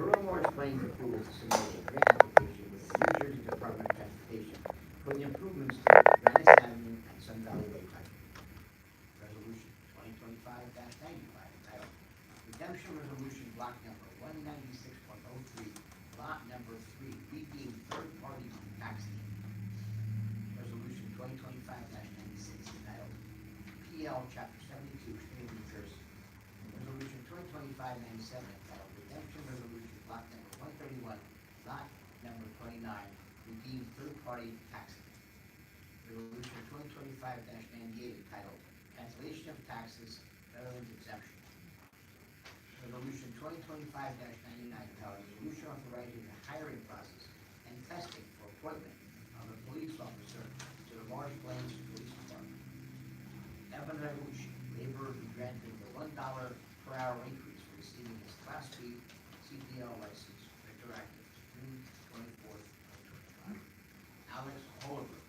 Borough Morris Plains approval to submit a grant application with the New Jersey Department of Transportation for the improvements to Venice Avenue and Sun Valley Way pipe. Resolution 2025-95 entitled Redemption Resolution Block Number 196.03, Lot Number 3, redeemed third-party taxi. Resolution 2025-96 entitled PL Chapter 72, State of New Jersey. Resolution 2025-97 entitled Redemption Resolution Block Number 131, Lot Number 29, redeemed third-party taxi. Resolution 2025-98 entitled Cancellation of Taxes, Veterans Exemption. Resolution 2025-99 entitled Resolution authorizing the hiring process and testing for appointment of a police officer to the Morris Plains Police Department. Evan Resolution, laborer be granted the $1 per hour increase for receiving his Class B CDL license retroactive to June 24th, 2025. Alex Holbrook,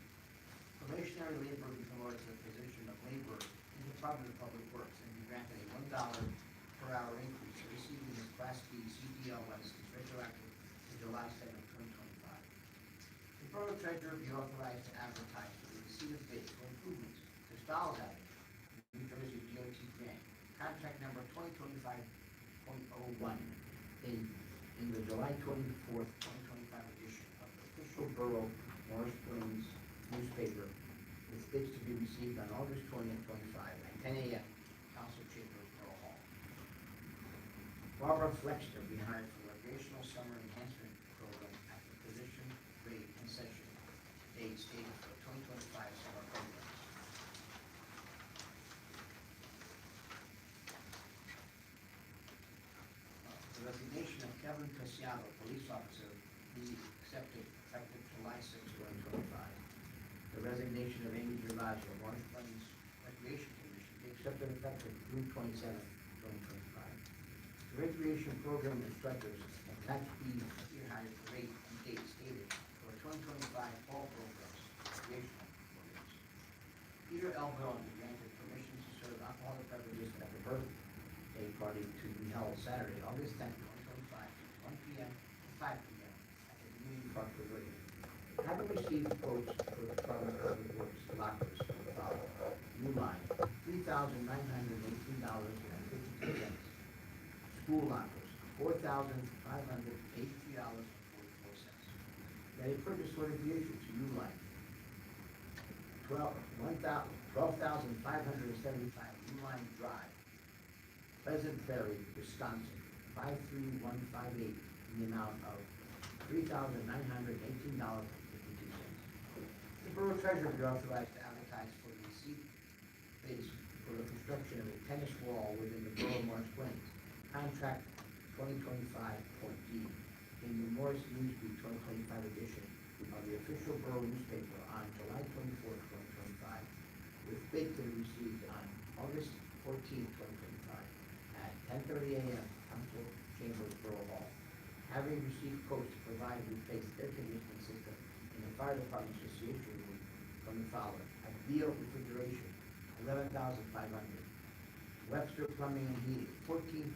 probationary laborer be promoted to the position of laborer in the Department of Public Works and be granted a $1 per hour increase for receiving his Class B CDL license retroactive to July 7th, 2025. The Borough Treasurer be authorized to advertise for the receipt of bids for improvements to Stiles Avenue, New Jersey DOT grant, contract number 2025.01 in the July 24th, 2025 edition of the official Borough Morris Plains newspaper, with bids to be received on August 20th, 25 at 10 a.m. Council Chambers, Borough Hall. Barbara Flexner be hired for recreational summer enhancement program at the position, grade, and session date stated for 2025 summer program. The resignation of Kevin Casiano, police officer, be accepted effective July 6, 2025. The resignation of Amy Gervasio, Morris Plains Recreation Commission, be accepted effective June 27, 2025. The recreation program instructors and not to be hired for rate and date stated for 2025 fall programs, recreational programs. Peter L. Bruhn be granted permission to serve alcoholic beverages at the birthday party to be held Saturday, August 10, 2025, from 1 p.m. to 5 p.m. at the Community Park Pavilion. Having received quotes for the Department of Public Works lockers for the following: new line, $3,918.52. School lockers, $4,583.44. Then a purchase order be issued to new line, $12,575 New Line Drive, Pleasant Ferry, Wisconsin, 53158, in the amount of $3,918.52. The Borough Treasurer be authorized to advertise for the receipt bids for the construction of a tennis wall within the Borough Morris Plains. Contract 2025.D in the Morris Newsbeat 2025 edition of the official Borough newspaper on July 24th, 2025, with bid to be received on August 14th, 2025 at 10:30 a.m. Council Chambers, Borough Hall. Having received quotes to provide and replace air conditioning system in the Fire Department Association room from the following: Ideal Refrigeration, $11,500. Webster Plumbing and Heating, $14,900.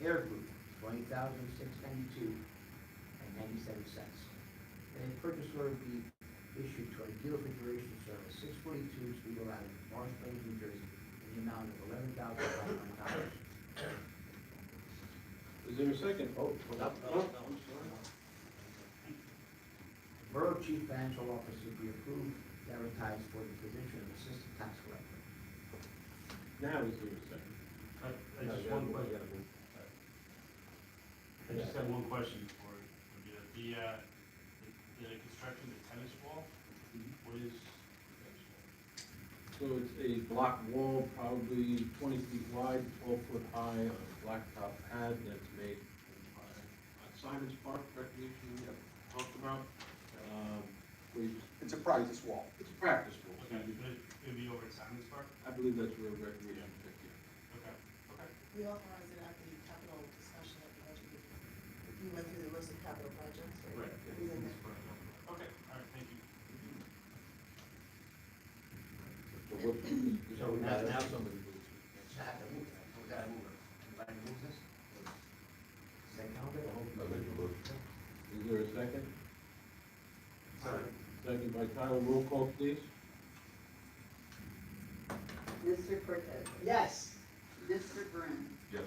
Air Group, $20,692.97. And a purchase order be issued to Ideal Refrigeration Service, 642 Speedwell Avenue, Morris Plains, New Jersey, in the amount of $11,500. Is there a second? Oh, I'm sorry. Borough Chief Financial Officer be approved to advertise for the position of Assistant Tax Collector. Now is there a second? I just one question. I just have one question for you. The construction of the tennis wall, what is the tennis wall? So it's a block wall, probably 20 feet wide, 12 foot high, on a blacktop pad that's made on Simon's Park Recreation we talked about. It's a practice wall. It's a practice wall. Okay, but it would be over at Simon's Park? I believe that's where recreation picked it. Okay, okay. We authorized it at the capital discussion at the budget meeting. We went through the list of capital projects. Right. We did that. Okay, all right, thank you. So what, So now somebody moves it. We gotta move it. Anybody move this? Second. second? Second. Second by title, roll call, please. Mr. Cortese. Yes. Mr. Bruhn. Yes.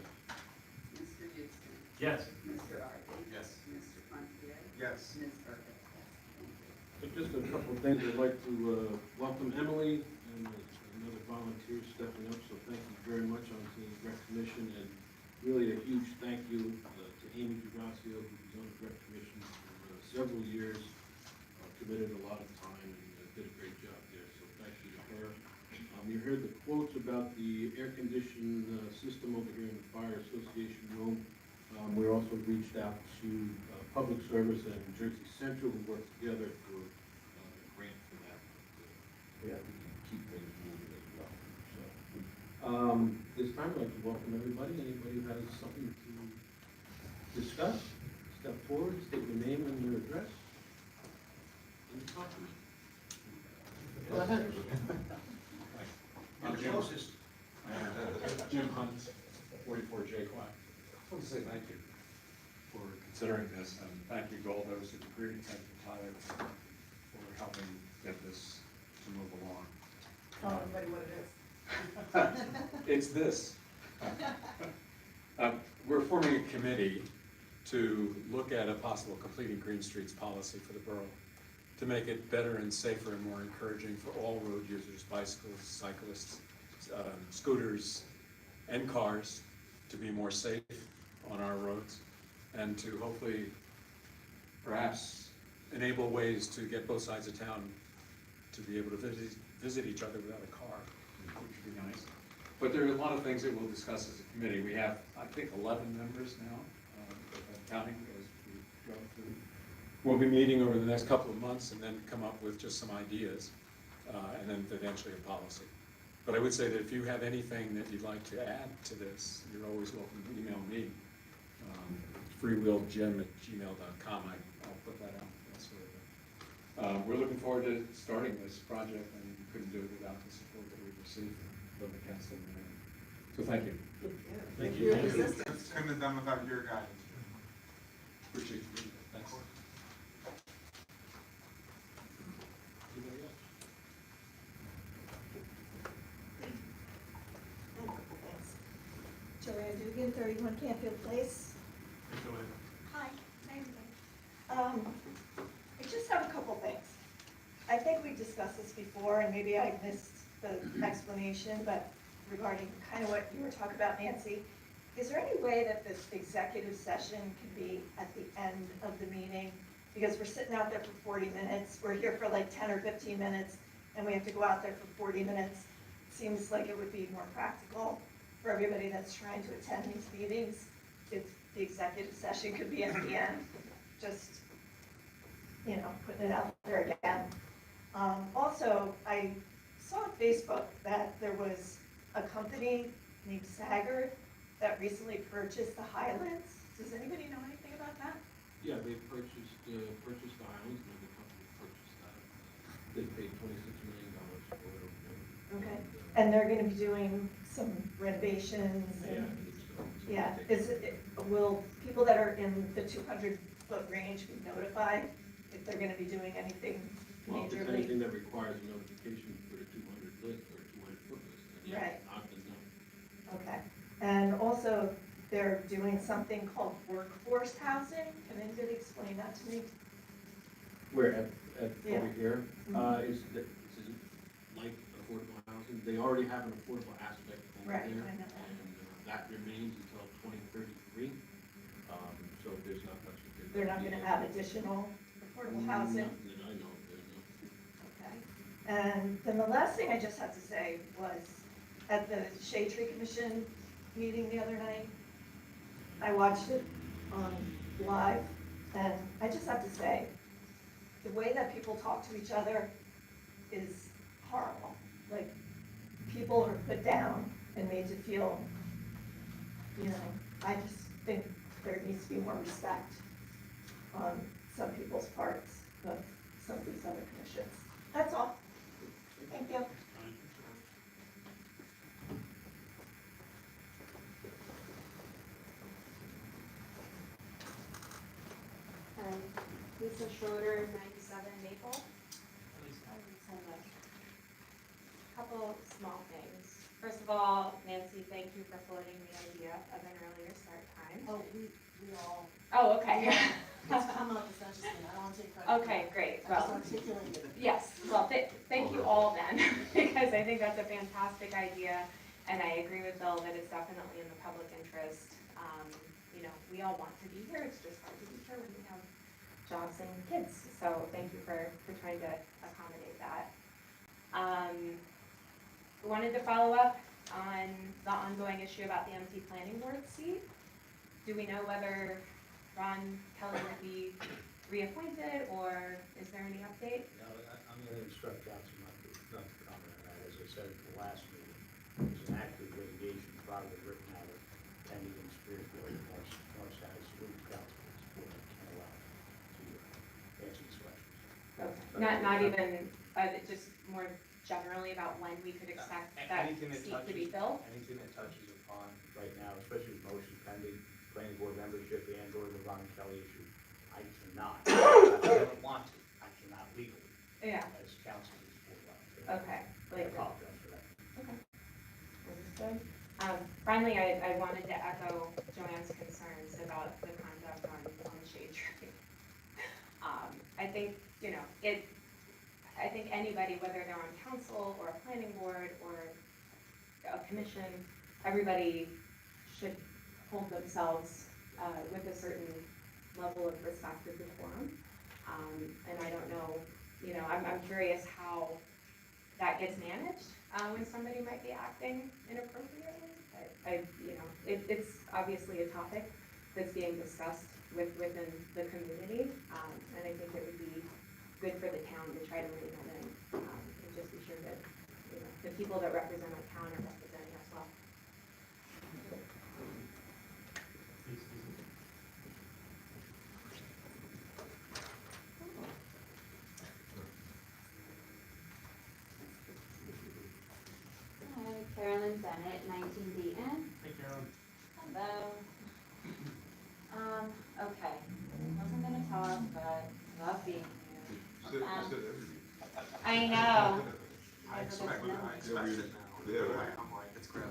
Mr. Houston. Yes. Mr. Ivey. Yes. Mr. Pontier. Yes. Ms. Verga. Yes. Thank you. So just a couple of things, I'd like to welcome Emily and another volunteer stepping up, so thank you very much on the rec commission, and really a huge thank you to Amy Gervasio, who's on the rec commission for several years, committed a lot of time and did a great job there, so thank you to her. You heard the quotes about the air conditioned system over here in the Fire Association room. We also reached out to Public Service and Jersey Central, who worked together for a grant for that. We have to keep things moving as well. So, this time I'd like to welcome everybody. Anybody who has something to discuss, step forward, state your name and your address, and talk to me. Go ahead. I'm Jim. Jim Hunt, 44 J Quack. I want to say thank you for considering this, and thank you to all those who agreed. Thank you, Tyler, for helping get this to move along. Tell everybody what it is. It's this. We're forming a committee to look at a possible completing Green Streets policy for the borough, to make it better and safer and more encouraging for all road users, bicycles, cyclists, scooters, and cars, to be more safe on our roads, and to hopefully perhaps enable ways to get both sides of town to be able to visit each other without a car, which would be nice. But there are a lot of things that we'll discuss as a committee. We have, I think, 11 members now, counting as we go through. We'll be meeting over the next couple of months and then come up with just some ideas, and then eventually a policy. But I would say that if you have anything that you'd like to add to this, you're always welcome to email me, freewheeljim@gmail.com. I'll put that out. That's where we're looking forward to starting this project, and we couldn't do it without the support that we've received from the council. So thank you. Thank you. Thank you. Couldn't have done without your guidance. Appreciate you. Thanks. Anybody else? Thanks. JoAnn Dugan, 31 Campfield Place. Hi, I just have a couple things. I think we discussed this before, and maybe I missed the explanation, but regarding kind of what you were talking about, Nancy, is there any way that this executive session can be at the end of the meeting? Because we're sitting out there for 40 minutes, we're here for like 10 or 15 minutes, and we have to go out there for 40 minutes. Seems like it would be more practical for everybody that's trying to attend these meetings if the executive session could be at the end, just, you know, putting it out there again. Also, I saw on Facebook that there was a company named Sagard that recently purchased the Highlands. Does anybody know anything about that? Yeah, they purchased the Highlands, and the company purchased that. They paid $26 million for it. Okay, and they're gonna be doing some renovations Yeah, I and, think so. So yeah, they- will people that are in the 200-foot range be notified if they're gonna be doing anything Well, if it's majorly? anything that requires a notification for the 200 list or 200-foot list, then yeah, Right. not then no. Okay, and also, they're doing something called workforce housing. Can anybody explain that to me? Where, Yeah. over here, Mhm. is like affordable housing, they already have an affordable aspect over Right, there. I know that. And that remains until 2033, so there's not much. that They're not gonna add additional affordable housing? Nothing that I know of, no. Okay. And then the last thing I just had to say was, at the Shade Tree Commission meeting the other night, I watched it live, and I just have to say, the way that people talk to each other is horrible. Like, people are put down and made to feel, you know, I just think there needs to be more respect on some people's parts of some of these other commissions. That's all. Thank you. Lisa Schroeder, 97 Maple. And a couple small things. First of all, Nancy, thank you for floating the idea of an earlier start time. Oh, we all, Oh, okay. it's come up, it's not just me, I don't wanna take credit. for it. Okay, great. I just Well, articulated it. yes, well, thank you all then, because I think that's a fantastic idea. And I agree with Bill that it's definitely in the public interest. You know, we all want to be here, it's just hard to be here when we have jobs and kids. So thank you for trying to accommodate that. Wanted to follow up on the ongoing issue about the empty planning board seat. Do we know whether Ron Kelly will be reappointed, or is there any update? No, I'm gonna instruct Councilmember not to comment on that, as I said at the last meeting. There's an active litigation probably written out of pending in Speedwell, Northside, Street, Councilman's Board, can allow to answer these questions. Okay. Not even, just more generally about when we could expect that Anything that seat to be touches- filled? Anything that touches upon right now, especially with motion pending, planning board membership and or the Ron Kelly issue, I cannot, I don't want to, I cannot legally, Yeah, as council is for. okay. I Like, apologize for that. understood. Finally, I wanted to echo JoAnn's concerns about the conduct on Shade Tree. I think, you know, I think anybody, whether they're on council or a planning board or a commission, everybody should hold themselves with a certain level of respect and decorum. And I don't know, you know, I'm curious how that gets managed when somebody might be acting inappropriately. You know, it's obviously a topic that's being discussed within the community, and I think it would be good for the town to try to rein that in, and just be sure that, you know, the people that represent our town are representing us well. Hi, Carolyn Bennett, 19 Beaton. Hey, Carolyn. Hello. Okay, wasn't gonna talk, but love being here. I know. I expect it now. Yeah, right. I'm like, it's crowded.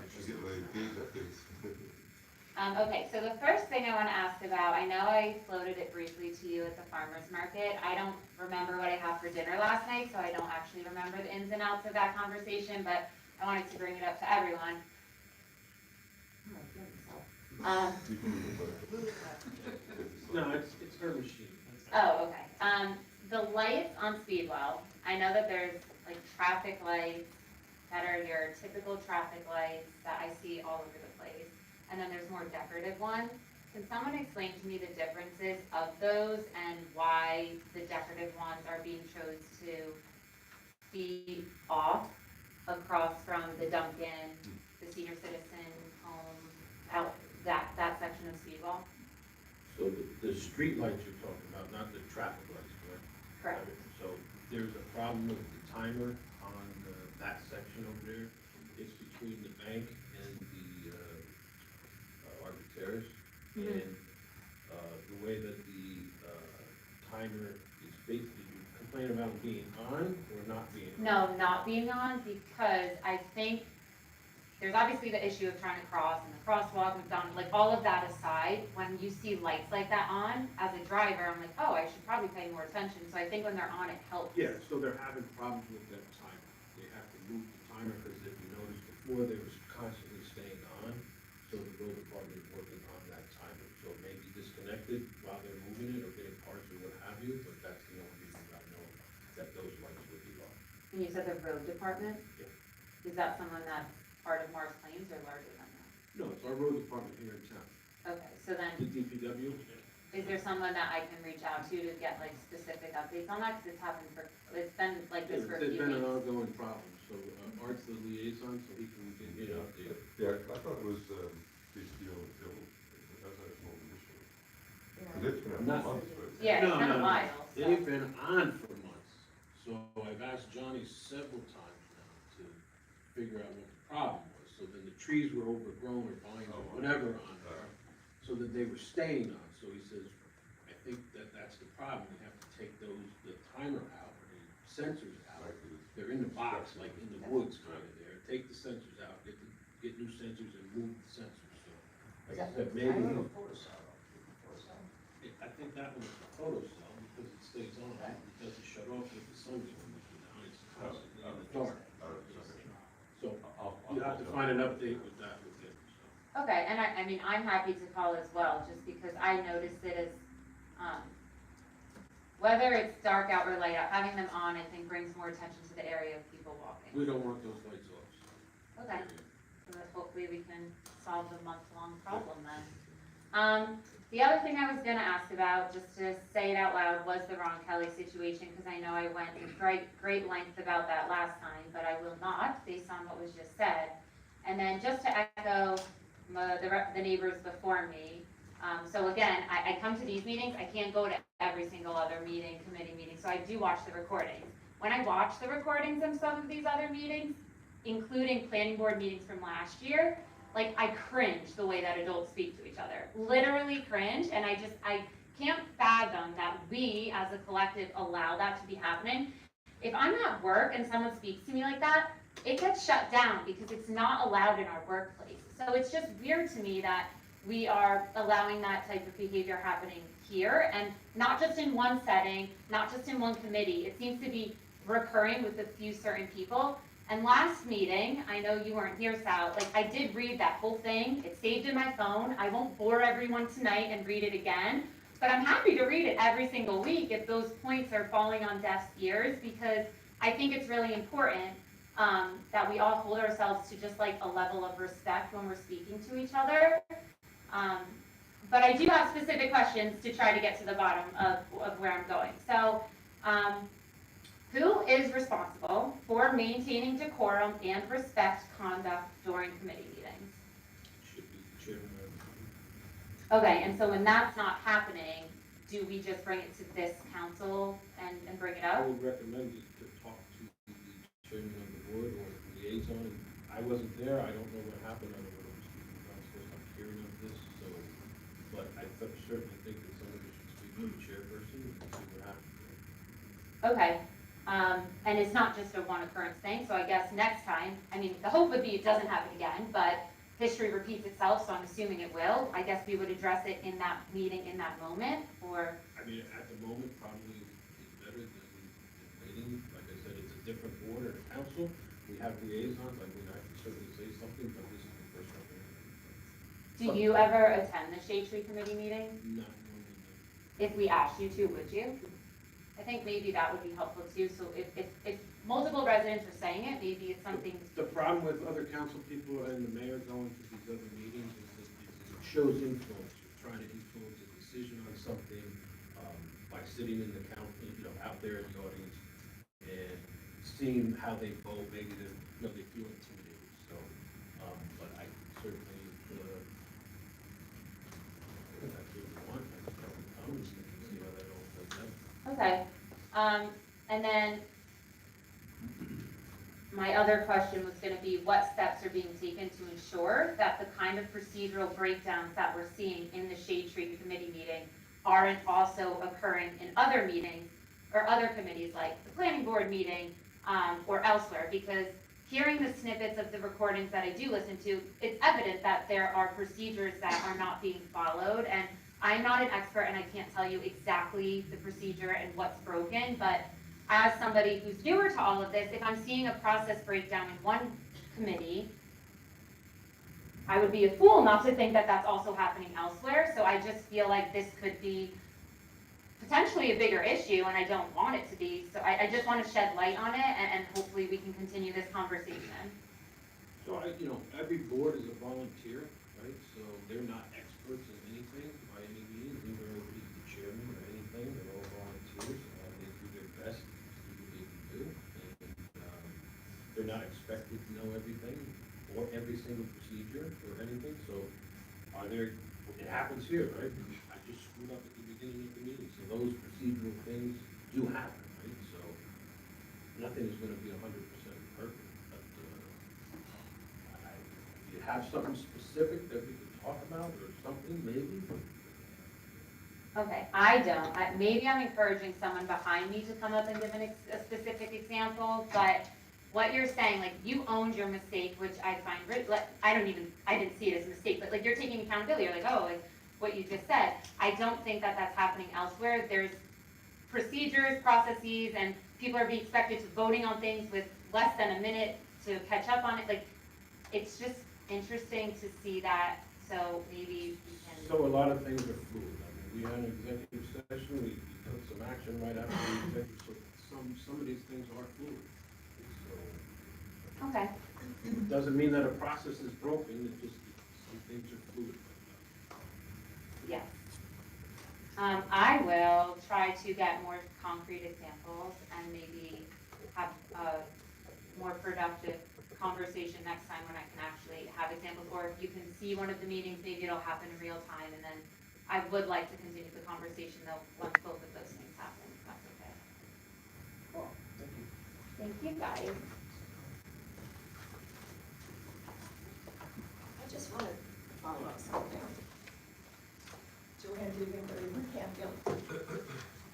Okay, so the first thing I wanna ask about, I know I floated it briefly to you at the farmer's market. I don't remember what I had for dinner last night, so I don't actually remember the ins and outs of that conversation, but I wanted to bring it up to everyone. No, it's her machine. Oh, okay. The lights on Speedwell, I know that there's like traffic lights that are your typical traffic lights that I see all over the place. And then there's more decorative ones. Can someone explain to me the differences of those and why the decorative ones are being chose to be off across from the Dunkin, the senior citizen home, out that section of Speedwell? So the street lights you're talking about, not the traffic lights, correct? Correct. So there's a problem with the timer on that section over there. It's between the bank and the Arbitraris. Mhm. And the way that the timer is based, did you complain about it being on or not being on? No, not being on, because I think there's obviously the issue of trying to cross and the crosswalk, McDonald, like all of that aside, when you see lights like that on, as a driver, I'm like, oh, I should probably pay more attention. So I think when they're on, it helps. Yeah, so they're having problems with that timer. They have to move the timer, because if you noticed before, they was constantly staying on. So the road department is working on that timer. So it may be disconnected while they're moving it or getting parts or what have you, but that's the only reason I know that those lights would be off. And you said the road department? Yeah. Is that someone that's part of Morris Plains or larger than that? No, it's our road department here in town. Okay, so then, The DPW? is there someone that I can reach out to get like specific updates on that? Cause it's been like this for a There's few been an weeks. ongoing problem, so Art's the liaison, so he can get it out there. Yeah, I thought it was, this deal, that's a small issue. And it's been a Not- month, but. Yeah, it's No, been no, a no. while, so. They've been on for months, so I've asked Johnny several times now to figure out what the problem was. So then the trees were overgrown or vines or whatever on there, so that they were staying on. So he says, I think that's the problem, we have to take the timer out, or the sensors out. Like this. They're in the box, like in the woods kind of there. Take the sensors out, get new sensors and move the sensors, so. Like I said, maybe, Timer or photocell? Photocell? I think that one's a photo cell because it stays on, it doesn't shut off if the sun's going down, it's constantly in the dark. So you have to find an update with that with it, so. Okay, and I mean, I'm happy to call as well, just because I noticed it as, whether it's dark out or light out, having them on, I think brings more attention to the area of people walking. We don't want those lights off, so. Okay, so that hopefully we can solve the month-long problem then. The other thing I was gonna ask about, just to say it out loud, was the Ron Kelly situation, because I know I went in great length about that last time, but I will not, based on what was just said. And then just to echo the neighbors before me, so again, I come to these meetings, I can't go to every single other meeting, committee meeting, so I do watch the recordings. When I watch the recordings of some of these other meetings, including planning board meetings from last year, like, I cringe the way that adults speak to each other, literally cringe, and I can't fathom that we, as a collective, allow that to be happening. If I'm at work and someone speaks to me like that, it gets shut down because it's not allowed in our workplace. So it's just weird to me that we are allowing that type of behavior happening here, and not just in one setting, not just in one committee. It seems to be recurring with a few certain people. And last meeting, I know you weren't here, Sal, like, I did read that whole thing. It's saved in my phone. I won't bore everyone tonight and read it again, but I'm happy to read it every single week if those points are falling on deaf ears, because I think it's really important that we all hold ourselves to just like a level of respect when we're speaking to each other. But I do have specific questions to try to get to the bottom of where I'm going. So, who is responsible for maintaining decorum and respect conduct during committee meetings? Should be the chairman. Okay, and so when that's not happening, do we just bring it to this council and bring it I up? would recommend you to talk to the chairman of the board or liaison. I wasn't there, I don't know what happened, I don't know what was the first I'm hearing of this, so, but I certainly think that somebody should speak to the chairperson and see what happened. Okay, and it's not just a one occurrence thing, so I guess next time, I mean, the hope would be it doesn't happen again, but history repeats itself, so I'm assuming it will. I guess we would address it in that meeting, in that moment, or, I mean, at the moment, probably is better than waiting. Like I said, it's a different board or council. We have liaisons, I mean, I can certainly say something, but this is the first time. do you ever attend the Shade Tree Committee meeting? Not normally, If we asked you to, would you? I think maybe that would be helpful too, so if multiple residents are saying it, maybe it's something. The problem with other council people and the mayor going to these other meetings is that it shows influence. You're trying to influence a decision on something, by sitting in the council, out there in the audience and seeing how they vote, maybe they feel intimidated, so, but I certainly, if that's what you want, I can see how that all plays out. Okay, and then my other question was gonna be what steps are being taken to ensure that the kind of procedural breakdowns that we're seeing in the Shade Tree Committee meeting aren't also occurring in other meetings or other committees like the planning board meeting, or elsewhere, because hearing the snippets of the recordings that I do listen to, it's evident that there are procedures that are not being followed, and I'm not an expert and I can't tell you exactly the procedure and what's broken, but as somebody who's newer to all of this, if I'm seeing a process breakdown in one committee, I would be a fool not to think that that's also happening elsewhere, so I just feel like this could be potentially a bigger issue, and I don't want it to be, so I just want to shed light on it, and hopefully we can continue this conversation. So every board is a volunteer, right? So they're not experts in anything by any means, neither is the chairman or anything, they're all volunteers. They do their best to do what they can do. And they're not expected to know everything or every single procedure or anything, so it happens here, right? I just screwed up at the beginning of the meeting, so those procedural things do happen, right? So nothing is gonna be 100% perfect, but if you have something specific that we could talk about or something, maybe. Okay, I don't. Maybe I'm encouraging someone behind me to come up and give a specific example, but what you're saying, like, you owned your mistake, which I find, I didn't see it as a mistake, but like, you're taking accountability. You're like, oh, like, what you just said. I don't think that that's happening elsewhere. There's procedures, processes, and people are being expected to voting on things with less than a minute to catch up on it. Like, it's just interesting to see that, so maybe we can. So a lot of things are fluid. I mean, we had an executive session, we took some action right after the executive, so some of these things are fluid. So Okay. it doesn't mean that a process is broken, it just, some things are fluid. Yes. I will try to get more concrete examples and maybe have a more productive conversation next time when I can actually have examples. Or if you can see one of the meetings, maybe it'll happen in real time. And then I would like to continue the conversation though, once both of those things happen, if that's okay. Cool, thank you. Thank you, guys. I just want to follow up something. JoAnn Dugan, Ryden, Canfield.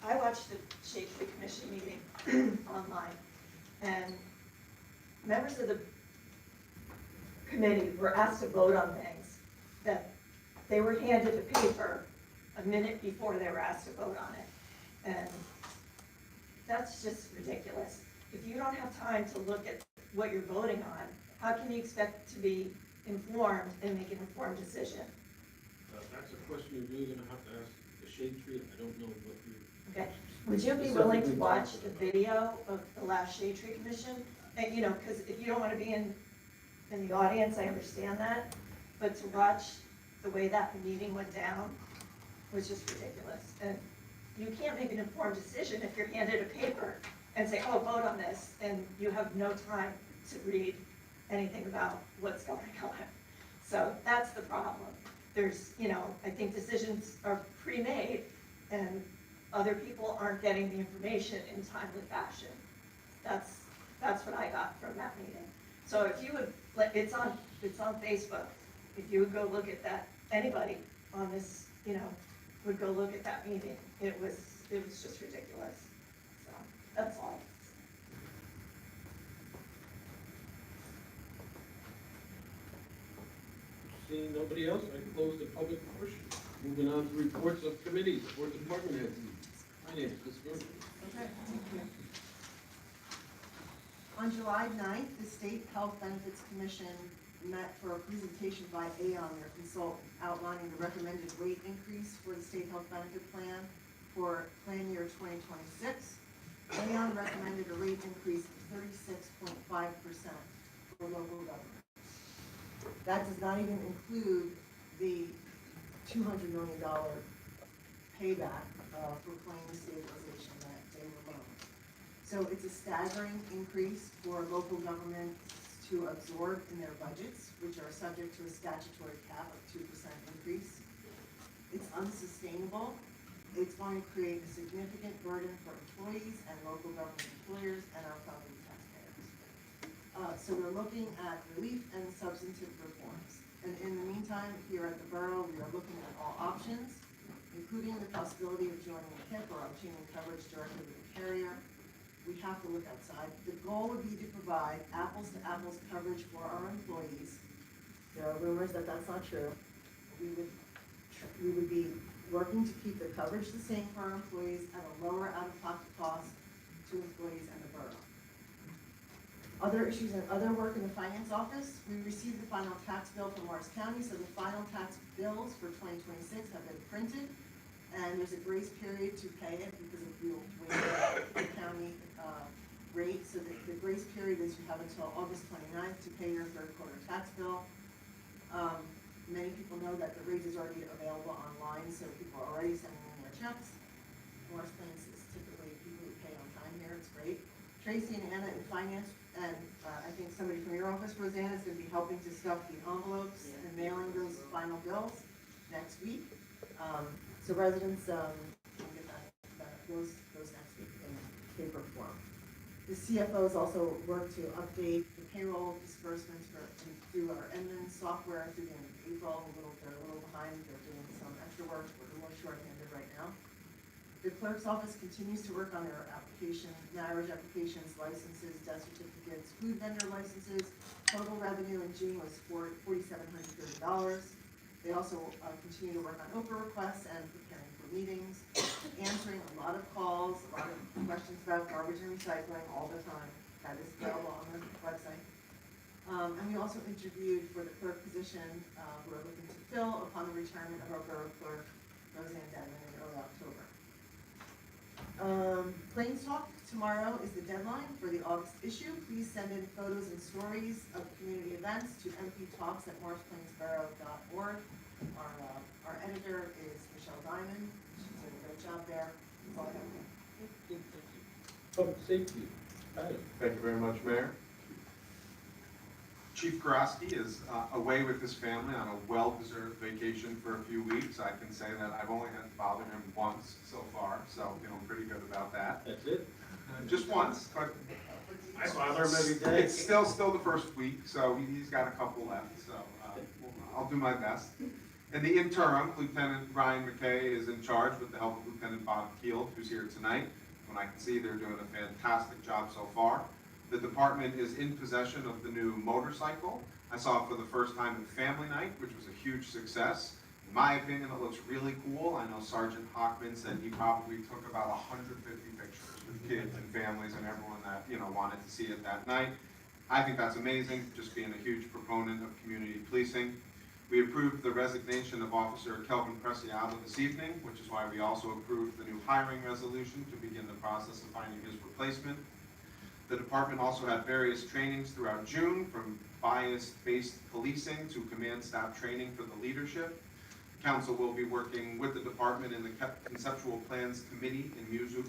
I watched the Shade Tree Commission meeting online, and members of the committee were asked to vote on things that they were handed a paper a minute before they were asked to vote on it. And that's just ridiculous. If you don't have time to look at what you're voting on, how can you expect to be informed and make an informed decision? That's a question you're really gonna have to ask the shade tree. I don't know what you're. Okay, would you be willing to watch the video of the last Shade Tree Commission? And, you know, because if you don't want to be in the audience, I understand that, but to watch the way that meeting went down was just ridiculous. And you can't make an informed decision if you're handed a paper and say, oh, vote on this, and you have no time to read anything about what's going on. So that's the problem. There's, you know, I think decisions are pre-made, and other people aren't getting the information in timely fashion. That's what I got from that meeting. So if you would, it's on Facebook. If you would go look at that, anybody on this, you know, would go look at that meeting. It was just ridiculous. So that's all. Seeing nobody else, I close the public portion. Moving on to reports of committees, or department heads. Finance, Ms. Verga. Okay, thank you. On July 9th, the State Health Benefits Commission met for a presentation by Aon, their consultant, outlining the recommended rate increase for the state health benefit plan for plan year 2026. Aon recommended a rate increase of 36.5% for local government. That does not even include the $200 million payback for claims stabilization that they were loaned. So it's a staggering increase for local governments to absorb in their budgets, which are subject to a statutory cap of 2% increase. It's unsustainable. It's going to create a significant burden for employees and local government employers and our fellow taxpayers. So we're looking at relief and substantive reforms. And in the meantime, here at the borough, we are looking at all options, including the possibility of joining a HIP or obtaining coverage directly with the carrier. We have to look outside. The goal would be to provide apples to apples coverage for our employees. There are rumors that that's not true. We would be working to keep the coverage the same for our employees at a lower out-of-pocket cost to employees and the borough. Other issues and other work in the finance office, we received the final tax bill from Morris County, so the final tax bills for 2026 have been printed, and there's a grace period to pay it because of the county rate. So the grace period is you have until August 29th to pay your third quarter tax bill. Many people know that the rate is already available online, so people are already sending in their checks. Morris Plains is typically people who pay on time here, it's great. Tracy and Anna in finance, and I think somebody from your office, Rosanna, is going to be helping to stuff the envelopes and mailing those final bills next week. So residents can get those next week in paper form. The CFO has also worked to update the payroll disbursements through our Edmunds software through the end of April. They're a little behind. They're doing some extra work. We're a little short-handed right now. The clerk's office continues to work on their marriage applications, licenses, death certificates, food vendor licenses. Total revenue in June was $4,730. They also continue to work on Oprah requests and preparing for meetings, answering a lot of calls, a lot of questions about garbage and recycling all the time. That is available on the website. And we also interviewed for the clerk position we're looking to fill upon the retirement of our borough clerk, JoAnn Dugan, in early October. Plains Talk, tomorrow is the deadline for the August issue. Please send in photos and stories of community events to mptalks@morrisplainsborough.org. Our editor is Michelle Diamond. She's doing a great job there. That's all I have. Public safety. Thank you very much, Mayor. Chief Karosky is away with his family on a well-deserved vacation for a few weeks. I can say that I've only had to bother him once so far, so feeling pretty good about that. That's it? Just once, but I bother him every day. it's still the first week, so he's got a couple left, so I'll do my best. In the interim, Lieutenant Ryan McKay is in charge with the help of Lieutenant Bob Keel, who's here tonight. When I can see, they're doing a fantastic job so far. The department is in possession of the new motorcycle. I saw it for the first time at family night, which was a huge success. In my opinion, it looks really cool. I know Sergeant Hockman said he probably took about 150 pictures with kids and families and everyone that, wanted to see it that night. I think that's amazing, just being a huge proponent of community policing. We approved the resignation of Officer Kelvin Preciado this evening, which is why we also approved the new hiring resolution to begin the process of finding his replacement. The department also had various trainings throughout June, from bias-based policing to command staff training for the leadership. The council will be working with the department in the Conceptual Plans Committee and Museo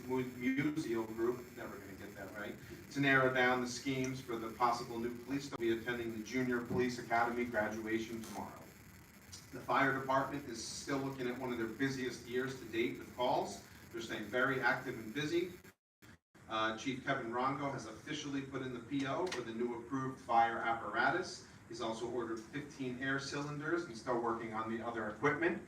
Group, never gonna get that right, to narrow down the schemes for the possible new police. They'll be attending the Junior Police Academy graduation tomorrow. The fire department is still looking at one of their busiest years to date with calls. They're staying very active and busy. Chief Kevin Rongo has officially put in the PO for the new approved fire apparatus. He's also ordered 15 air cylinders and still working on the other equipment.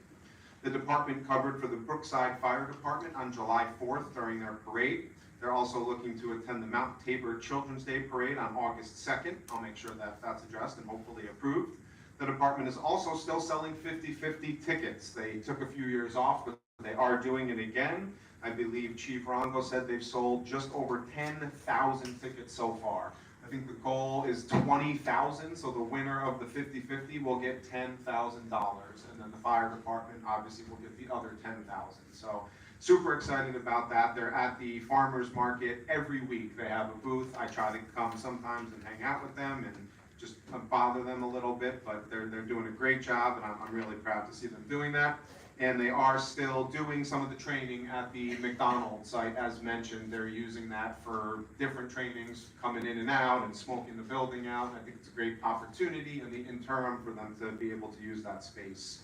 The department covered for the Brookside Fire Department on July 4th during their parade. They're also looking to attend the Mount Tabor Children's Day Parade on August 2nd. I'll make sure that that's addressed and hopefully approved. The department is also still selling 50/50 tickets. They took a few years off, but they are doing it again. I believe Chief Rongo said they've sold just over 10,000 tickets so far. I think the goal is 20,000, so the winner of the 50/50 will get $10,000, and then the fire department obviously will get the other 10,000. So super excited about that. They're at the farmers market every week. They have a booth. I try to come sometimes and hang out with them and just bother them a little bit, but they're doing a great job, and I'm really proud to see them doing that. And they are still doing some of the training at the McDonald site, as mentioned. They're using that for different trainings, coming in and out and smoking the building out. I think it's a great opportunity in the interim for them to be able to use that space.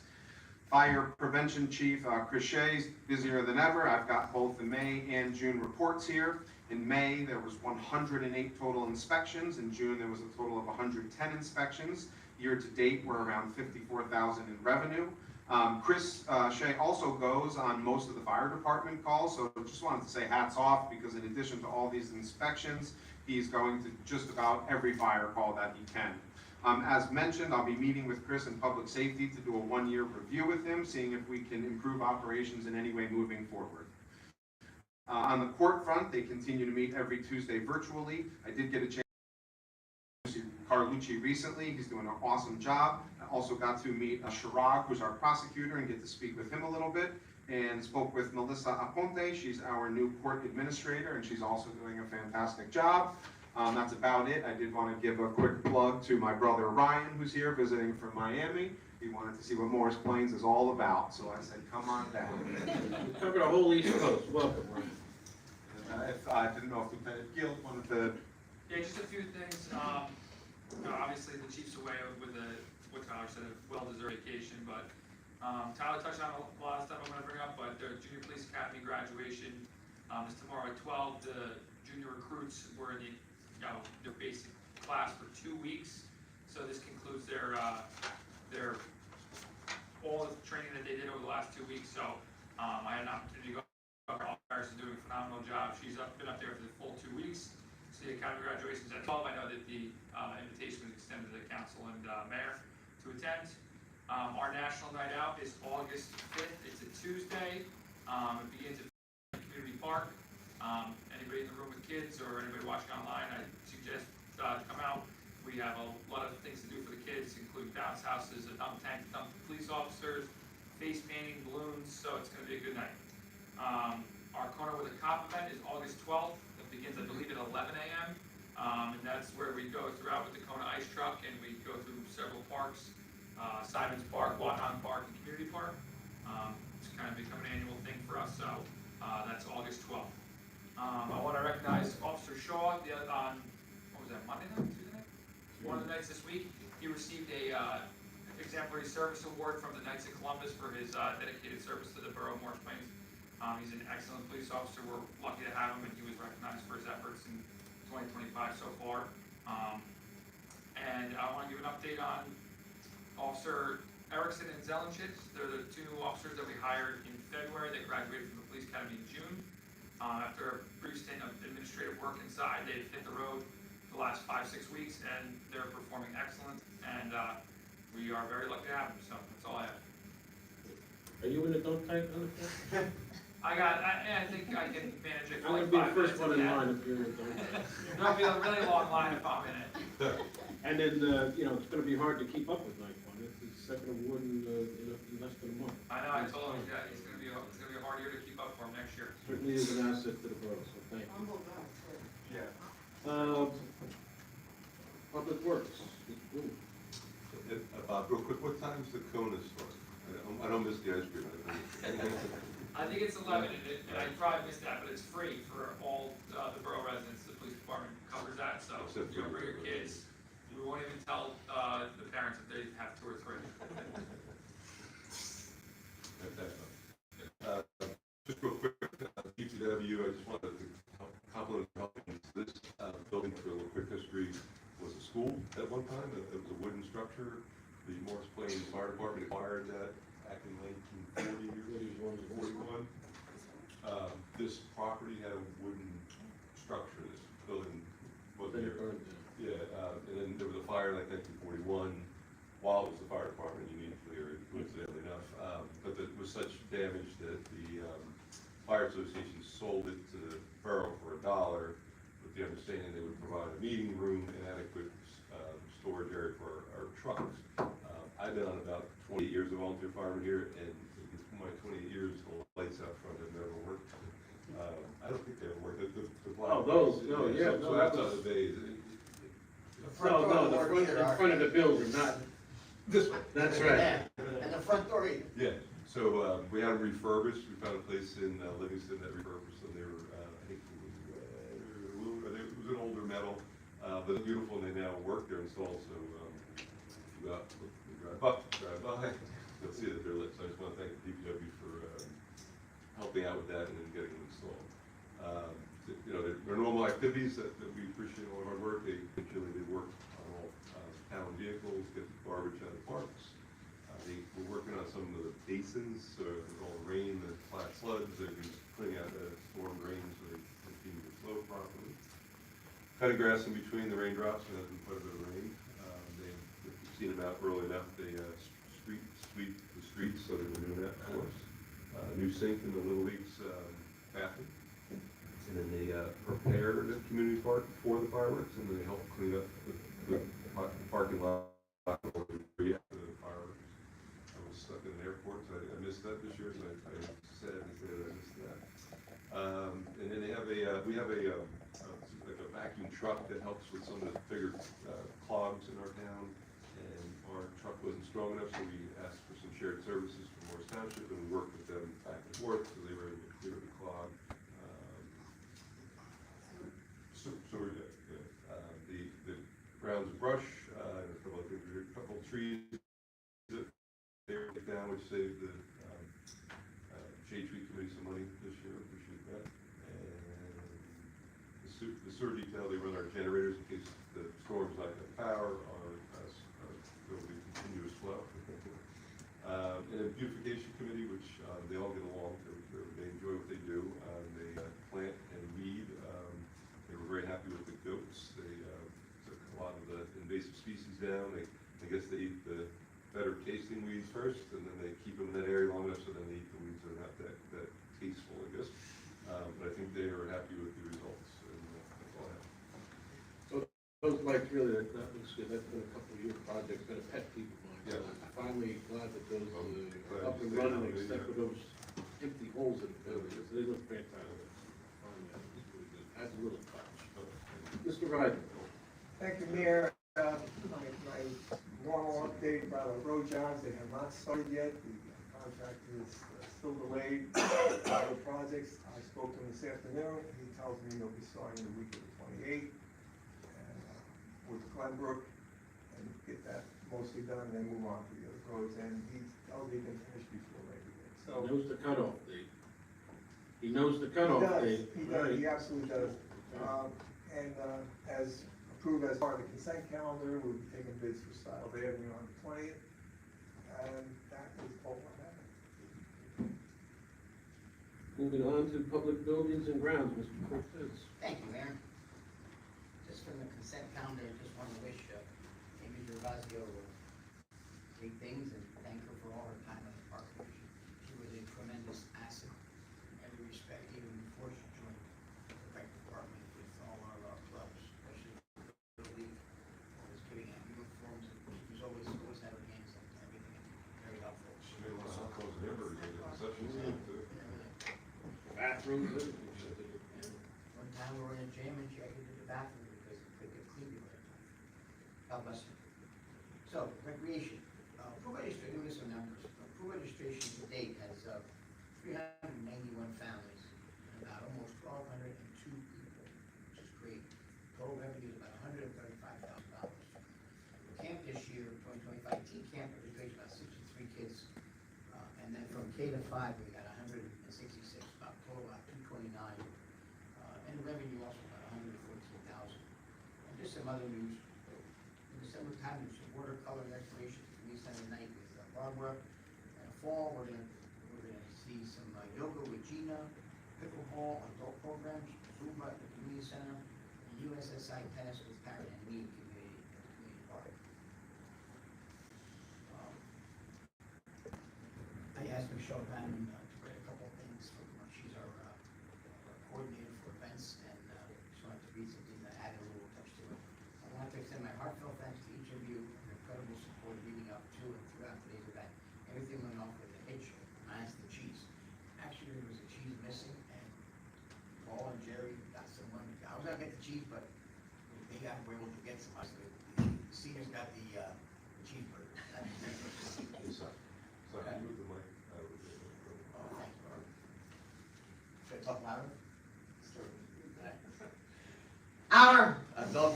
Fire Prevention Chief Chris Shea's busier than ever. I've got both the May and June reports here. In May, there was 108 total inspections. In June, there was a total of 110 inspections. Year to date, we're around 54,000 in revenue. Chris Shea also goes on most of the fire department calls, so just wanted to say hats off, because in addition to all these inspections, he's going to just about every fire call that he can. As mentioned, I'll be meeting with Chris in public safety to do a one-year review with him, seeing if we can improve operations in any way moving forward. On the court front, they continue to meet every Tuesday virtually. I did get a chance to see Carlucci recently. He's doing an awesome job. I also got to meet Schroeder, who's our prosecutor, and get to speak with him a little bit, and spoke with Melissa Aponte. She's our new court administrator, and she's also doing a fantastic job. That's about it. I did want to give a quick plug to my brother Ryan, who's here visiting from Miami. He wanted to see what Morris Plains is all about, so I said, come on down. We covered a whole East Coast. Welcome, Ryan. I didn't know if Lieutenant Gill wanted to. Yeah, just a few things. Obviously, the Chiefs away with what Tyler said, a well-deserved vacation, but Tyler touched on a lot of stuff I'm going to bring up, but the Junior Police Academy graduation is tomorrow at 12. The junior recruits were in their basic class for 2 weeks, so this concludes their all the training that they did over the last 2 weeks. So I had an opportunity to go over all graduation is at 12. I know that the invitation was extended to the council and mayor to attend. Our national night out is August 5th. It's a Tuesday. It begins at Community Park. Anybody in the room with kids or anybody watching online, I suggest come out. We have a lot of things to do for the kids, including bounce houses, a dunk tank, dunk police officers, face painting, balloons, so it's gonna be a good night. Our Kona with a Cop event is August 12th. It begins, I believe, at 11 a.m. And that's where we go throughout with the Kona ice truck, and we go through several parks, Simons Park, Waton Park, and Community Park. It's kind of become an annual thing for us, so that's August 12th. I want to recognize Officer Shaw on, what was that, Monday night, Tuesday night? One of the nights this week. He received a exemplary service award from the Knights of Columbus for his dedicated service to the Borough of Morris Plains. He's an excellent police officer. We're lucky to have him, and he was recognized for his efforts in 2025 so far. And I want to give an update on Officer Erickson and Zelenchitz. They're the two new officers that we hired in February. They graduated from the police academy in June. After a brief stint of administrative work inside, they've hit the road the last 5-6 weeks, and they're performing excellent. And we are very lucky to have them. So that's all I have. Are you in the dunk tank on the floor? I think I can manage it for I'm like gonna be the 5 first minutes one if in I can. line if you're in the dunk tank. There'll be a really long line if I'm in it. And then, it's gonna be hard to keep up with night one. It's his second award in less than a month. I know, I told him, yeah, it's gonna be a hard year to keep up for him next year. Certainly is an asset to the borough, so thank you. Yeah. Public Works, Mr. Bruhn. Bob, real quick, what time's the Kona start? I don't miss the ice cream. I think it's 11, and I probably missed that, but it's free for all the borough residents. The police department covers that, so Except you know, for- bring your kids. We won't even tell the parents if they have 2 or 3. Just real quick, DPW, I just wanted to compliment this building for a little quick history. Was a school at one time. It was a wooden structure. The Morris Plains Fire Department acquired that back in 1941. This property had a wooden structure. This building wasn't Then it here. burned down. Yeah, and then there was a fire in like 1941, while it was the fire department, uniquely or coincidentally enough. But it was such damage that the fire association sold it to the borough for $1, with the understanding they would provide a meeting room and adequate storage area for our trucks. I've been on about 28 years of volunteer fireman here, and in my 28 years, the lights out front have never worked. I don't think they ever worked. The black those, lights, no, yeah, So no, that's that on was- the bays. No, the front of the building, not, This one. that's right. Yeah, and the front door either. Yeah, so we had them refurbished. We found a place in Livingston that refurbished them. They were, I think it was an older metal, but they're beautiful and they now work. They're installed, so if you go out, you drive by, you'll see that they're lit. So I just want to thank the DPW for helping out with that and then getting them installed. They're normal activities that we appreciate all of our work. They work on all town vehicles, get the garbage out of the parks. We're working on some of the basins, with all the rain, the flat floods, they're just cleaning out the storm drains so they continue to flow properly. Cutting grass in between the raindrops, and there's been quite a bit of rain. If you've seen them out early enough, they sweep the streets, so they've been doing that for us. New sink in the Little League's bathroom. And then they prepare the community park for the fireworks, and then they help clean up the parking lot after the fireworks. I was stuck in an airport, so I missed that this year, so I sad to say that I missed that. And then we have a vacuum truck that helps with some of the bigger clogs in our town, and our truck wasn't strong enough, so we asked for some shared services from Morris Township, and we worked with them back and forth, so they were able to clear the clog. So we're good. The grounds and brush, and a couple of trees that they were down, which saved the shade tree committee some money this year. Appreciate that. And the sewer detail, they run our generators in case the storm's not going to power. There will be continuous flow. And then beautification committee, which they all get along. They enjoy what they do. They plant and weed. They were very happy with the goats. They down. I guess they eat the better tasting weeds first, and then they keep them in that area long enough so then they eat the weeds that are not that tasteful, I guess. But I think they are happy with the results, and that's all I have. So those lights really, that looks good, that's been a couple of year project, been a pet peeve of mine. Yeah. I'm finally glad that those glad are up you and stayed running, on it, except yeah. for those empty holes in the building, they look fantastic. Finally, that looks really good, adds a little touch. Mr. Ryden. Thank you, Mayor. My normal update about our road jobs, they have not started yet. The contract is still delayed. Other projects, I spoke to him this afternoon. He tells me they'll be starting the week of the 28th and with Glenbrook and get that mostly done and then move on to the other roads. And he tells me they can finish before Labor Day. He knows the cutoff date. He knows the cutoff date. He does, he absolutely does. As approved as part of the consent calendar, we'll be taking bids for Style Avenue on the 20th. And that is all I have. Moving on to public buildings and grounds, Mr. Cortese. Thank you, Mayor. Just from the consent calendar, I just want to wish Amy Gervasio big things and thank her for all her time on the Park Commission. She was a tremendous asset in every respect, even before she joined the rec department with all our clubs, especially the league. Was giving out uniforms, and she was always had her hands on everything, and very helpful. She made a lot of calls and hamburgers in the concession stand too. Bathrooms, everything. One time we were in a gym and she actually did the bathroom because it could get clean all the time. God bless her. So, recreation, pool registration, give me some numbers. Pool registration to date has 391 families and about almost 1,202 people, which is great. Total revenue is about $135,000. Camp this year, 2025 teen camp registration, about 63 kids. And then from K to 5, we got 166, about total about 229. And the revenue also about 114,000. And just some other news. In December time, there's some watercolor decorations at the community center night with Barbara. In the fall, we're gonna see some yoga with Gina, pickleball, adult programs, Zumba at the community center, and USSI tennis with Karen and me at community park. I asked Michelle Bannon to write a couple of things from her. She's our coordinator for events, and she wanted to read something that added a little touch to it. I want to extend my heartfelt thanks to each of you for your incredible support leading up to and throughout today's event. Everything went off with a hitch, minus the cheese. Actually, there was a cheese missing, and Paul and Jerry got someone. I was gonna get the cheese, but they were able to get some. So the seniors got the cheeseburger. So I moved the mic out of the. Oh, thank you. Should I talk louder? Our adult,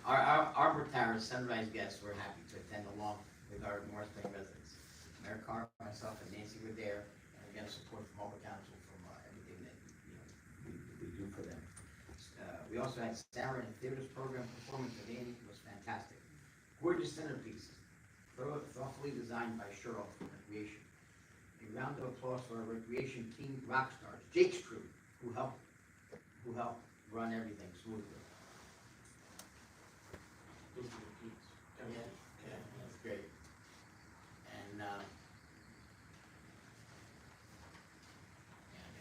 our Arbor Sunrise guests were happy to attend along with our Morris Plain residents. Mayor Carr, myself, and Nancy were there, and again, support from all the council from everything that we do for them. We also had Sarah and Theater's program performance of Andy was fantastic. Gorgeous centerpieces, thoughtfully designed by Cheryl from Recreation. A round of applause for our recreation team rock stars, Jake's crew, who helped run everything smoothly. Yeah, that's great. And I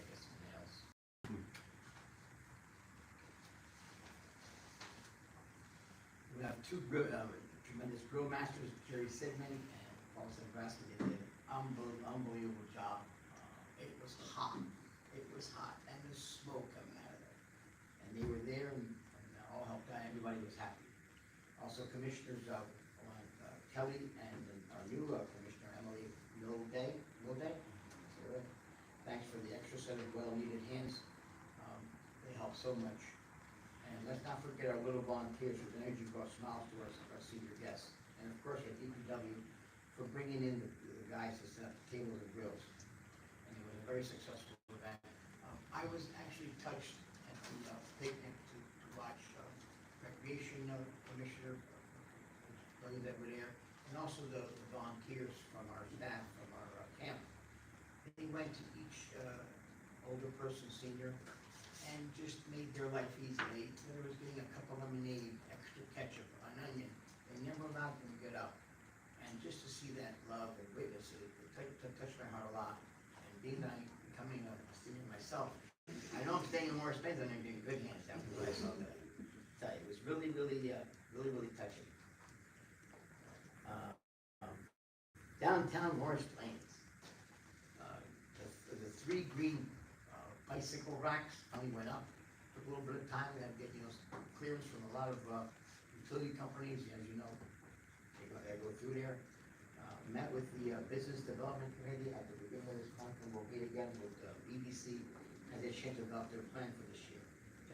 guess something else. We have two tremendous grill masters, Jerry Sidman and Paul Nebraska. They did an unbelievable job. It was hot. And the smoke coming out of there. And they were there and all helped out. Everybody was happy. Also, commissioners Kelly and our new commissioner Emily Milday. Thanks for the extra set of well-needed hands. They help so much. And let's not forget our little volunteers whose energy brought smiles to our senior guests. And of course, our DPW for bringing in the guys to set up the tables and grills. And it was a very successful event. I was actually touched at the picnic to watch recreation commissioner, those that were there, and also the volunteers from our staff, from our camp. They went to each older person, senior, and just made their life easy. Whether it was getting a cup of lemonade, extra ketchup, an onion, they never allowed them to get up. And just to see that love and witness it, touched my heart a lot. And being that I'm becoming a senior myself, I know I'm staying in Morris Plains and I'm in good hands after what I saw today. Tell you, it was really touching. Downtown Morris Plains. The 3 green bicycle racks finally went up. Took a little bit of time. We had to get, clearance from a lot of utility companies, as you know. They go through there. Met with the Business Development Committee at the beginning of this month, and we'll meet again with BBC as they change about their plan for this year.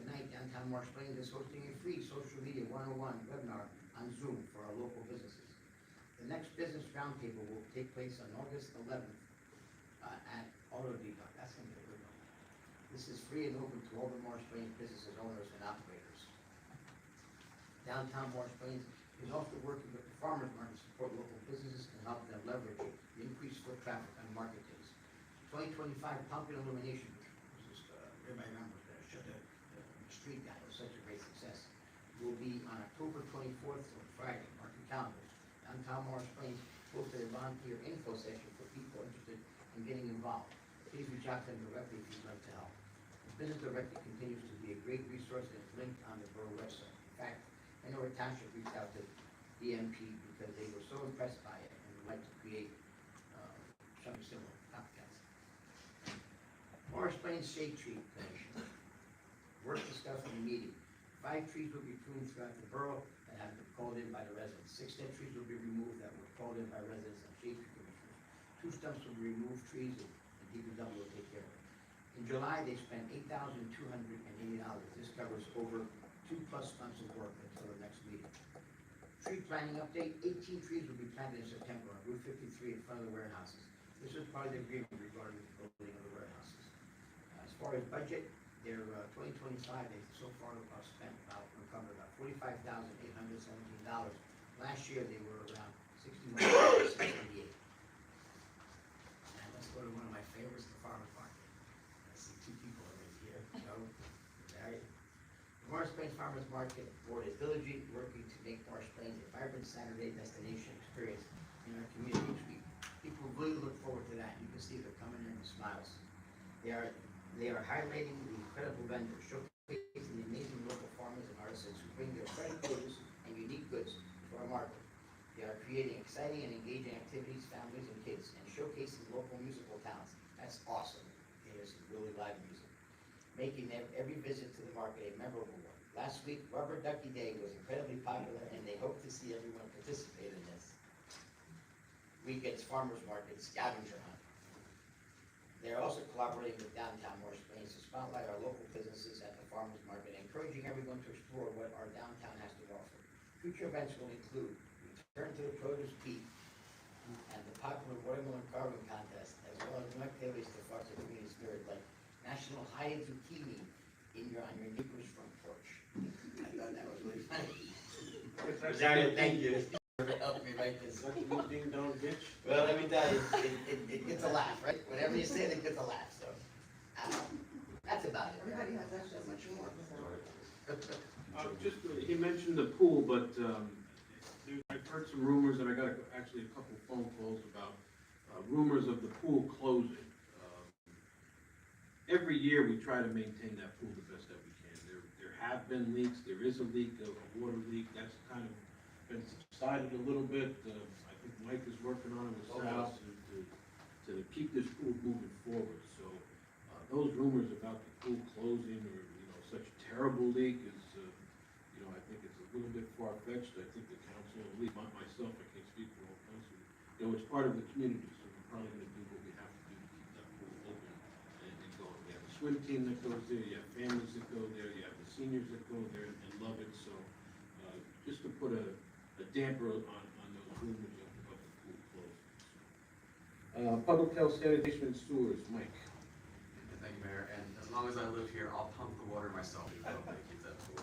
Tonight, Downtown Morris Plains is hosting a free social media 101 webinar on Zoom for our local businesses. The next business roundtable will take place on August 11th at Auto Depot. That's going to be a good one. This is free and open to all the Morris Plains businesses, owners, and operators. Downtown Morris Plains is also working with the farmers market to support local businesses and help them leverage the increased foot traffic on market days. 2025 pumpkin illumination, which is, everybody remembers that, shut the street down. It was such a great success. Will be on October 24th on Friday. Mark your calendars. Downtown Morris Plains hosted a volunteer info session for people interested in getting involved. Please reach out to them directly if you'd like to help. The Business Directory continues to be a great resource and it's linked on the borough website. In fact, I know our township reached out to DMP because they were so impressed by it and would like to create something similar. Copycats. Morris Plains Shade Tree Commission. Work discussed in the meeting. 5 trees will be pruned throughout the borough that have been called in by the residents. 6 dead trees will be removed that were called in by residents and shade tree commissioners. 2 stumps will be removed trees and DPW will take care of it. In July, they spent $8,280. This covers over 2+ months of work until the next meeting. Tree planting update, 18 trees will be planted in September on Route 53 in front of the warehouses. This is part of the agreement regarding the building of the warehouses. As far as budget, their 2025, they so far spent encumbered about $45,817. Last year, they were around $61,688. Now, let's go to one of my favorites, the farmer's market. I see 2 people already here. Joe, Barry. The Morris Plains Farmers Market Board is diligently working to make Morris Plains a vibrant Saturday destination experience in our community each week. People really look forward to that. You can see they're coming in with smiles. They are highlighting the incredible vendors, showcasing the amazing local farmers and artisans who bring their fresh produce and unique goods to our market. They are creating exciting and engaging activities, families and kids, and showcasing local musical talents. That's awesome. There's really live music. Making every visit to the market a memorable one. Last week, Rubber Ducky Day was incredibly popular, and they hope to see everyone participate in this weekend's farmers market scavenger hunt. They are also collaborating with Downtown Morris Plains to spotlight our local businesses at the farmers market, encouraging everyone to explore what our downtown has to offer. Future events will include Return to the Produce Beat and the popular watermelon carving contest, as well as new activities to foster community spirit, like National Hide Zucchini on your neighbor's front porch. I thought that was really funny. Rosario, thank you for helping me write this. Ding dong bitch. Well, let me tell you, it gets a laugh, right? Whenever you say it, it gets a laugh, so. That's about it. Everybody has that much more. Just, he mentioned the pool, but, I've heard some rumors, and I got actually a couple phone calls about, rumors of the pool closing. Every year, we try to maintain that pool the best that we can. There have been leaks, there is a leak, a water leak, that's kind of been subsided a little bit. I think Mike is working on it with Sal to keep this pool moving forward. So, those rumors about the pool closing or, such a terrible leak is, I think it's a little bit far-fetched. I think the council, at least myself, I can't speak for the whole council, it's part of the community, so we're probably gonna do what we have to do to keep that pool open and going. We have a swim team that goes there, you have families that go there, you have the seniors that go there and love it, so, just to put a damper on those rumors of the pool closing. Public Health Sanitation Sewers, Mike. Thank you, Mayor, and as long as I live here, I'll pump the water myself, even though I keep that pool.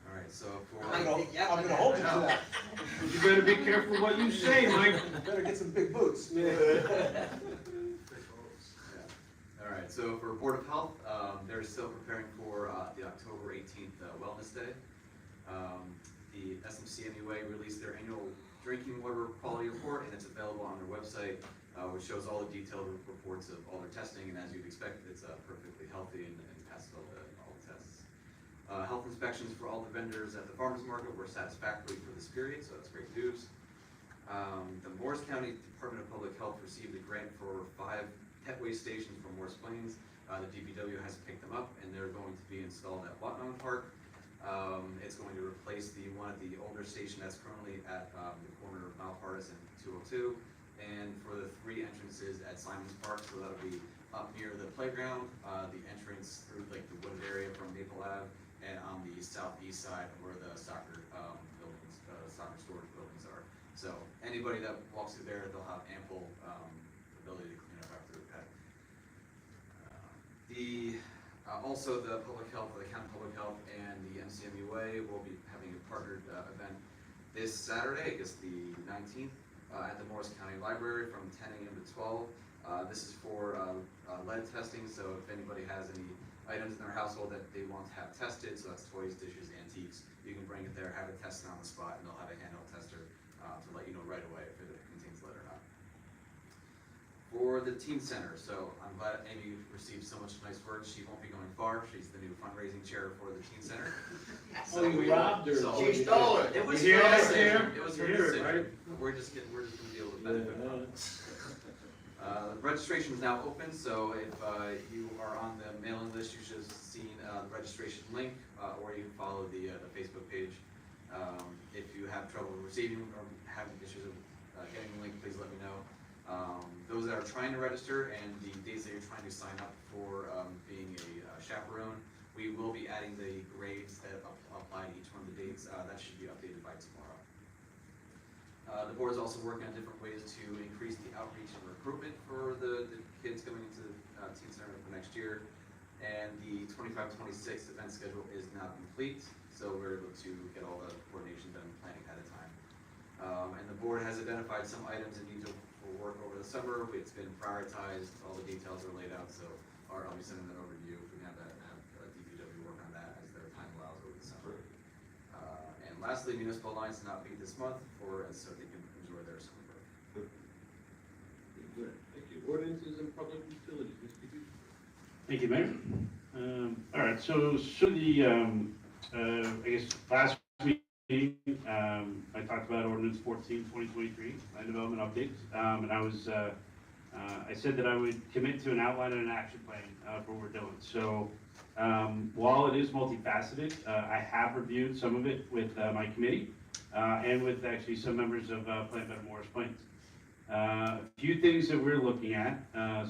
All right, so for. I'm gonna hold you to that. You better be careful what you say, Mike. You better get some big boots. Yeah. All right, so for Board of Health, they're still preparing for the October 18th Wellness Day. the SMCMUA released their annual drinking water quality report, and it's available on their website, which shows all the detailed reports of all their testing, and as you'd expect, it's perfectly healthy and passes all the tests. Health inspections for all the vendors at the farmers market were satisfactory for this period, so that's great news. The Morris County Department of Public Health received a grant for 5 pet waste stations from Morris Plains. The DPW has picked them up, and they're going to be installed at Watnong Park. It's going to replace one at the older station that's currently at the corner of Malpartis and 202, and for the 3 entrances at Simon's Park, so that'll be up near the playground, the entrance through like the wooded area from Maple Ave, and on the southeast side where the soccer buildings, soccer storage buildings are. So anybody that walks through there, they'll have ample ability to clean up after the pet. Also the public health, the county public health and the MCMUA will be having a partnered event this Saturday, I guess the 19th, at the Morris County Library from 10 a.m. to 12. This is for lead testing, so if anybody has any items in their household that they want to have tested, so that's toys, dishes, antiques, you can bring it there, have it tested on the spot, and they'll have a handheld tester to let you know right away if it contains lead or not. For the teen center, so I'm glad Amy received so much nice words. She won't be going far. She's the new fundraising chair for the teen center. Oh, you robbed her. She stole it. It was You hear her that, decision. Sam? It was You her hear it, decision. right? We're just gonna deal with benefit from it. The registration is now open, so if you are on the mailing list, you should have seen the registration link, or you can follow the Facebook page. If you have trouble receiving or having issues of getting the link, please let me know. Those that are trying to register and the dates that you're trying to sign up for being a chaperone, we will be adding the grades that apply to each one of the dates. That should be updated by tomorrow. The board is also working on different ways to increase the outreach and recruitment for the kids coming into Teen Center for next year. And the 25-26 event schedule is now complete, so we're able to get all the coordination done and planning ahead of time. And the board has identified some items that need to work over the summer. It's been prioritized, all the details are laid out, so I'll be sending that over to you. We can have DPW work on that as their time allows over the summer. And lastly, municipal lines did not meet this month so they can enjoy their summer break. Good, thank you. Ordinances and public utilities, Mr. Houston. Thank you, Mayor. All right, so I guess last meeting, I talked about Ordinance 14, 2023, land development updates, and I said that I would commit to an outline and an action plan for what we're doing. So while it is multifaceted, I have reviewed some of it with my committee and with actually some members of Plant Better Morris Plains. A few things that we're looking at,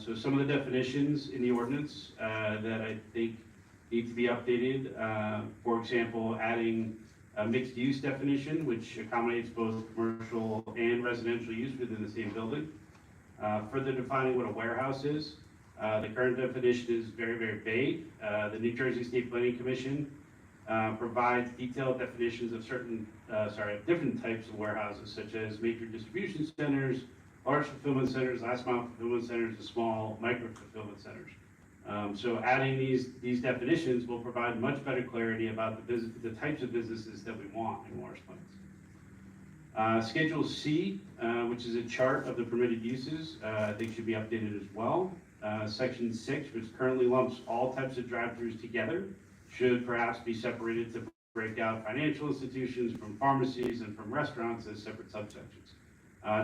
so some of the definitions in the ordinance that I think need to be updated. For example, adding a mixed use definition, which accommodates both commercial and residential use within the same building. Further defining what a warehouse is. The current definition is very, very vague. The New Jersey State Planning Commission provides detailed definitions of different types of warehouses, such as major distribution centers, large fulfillment centers, last mile fulfillment centers, and small micro fulfillment centers. So adding these definitions will provide much better clarity about the types of businesses that we want in Morris Plains. Schedule C, which is a chart of the permitted uses, I think should be updated as well. Section 6, which currently lumps all types of drive-thrus together, should perhaps be separated to break out financial institutions from pharmacies and from restaurants as separate subsections.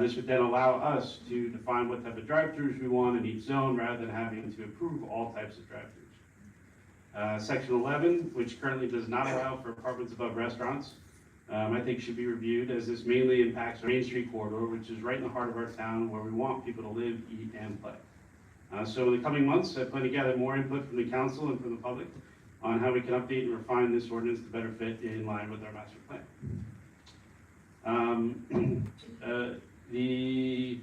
This would then allow us to define what type of drive-thrus we want in each zone rather than having to approve all types of drive-thrus. Section 11, which currently does not allow for apartments above restaurants, I think should be reviewed, as this mainly impacts our Main Street corridor, which is right in the heart of our town where we want people to live, eat, and play. So in the coming months, I plan to gather more input from the council and from the public on how we can update and refine this ordinance to better fit in line with our master plan. The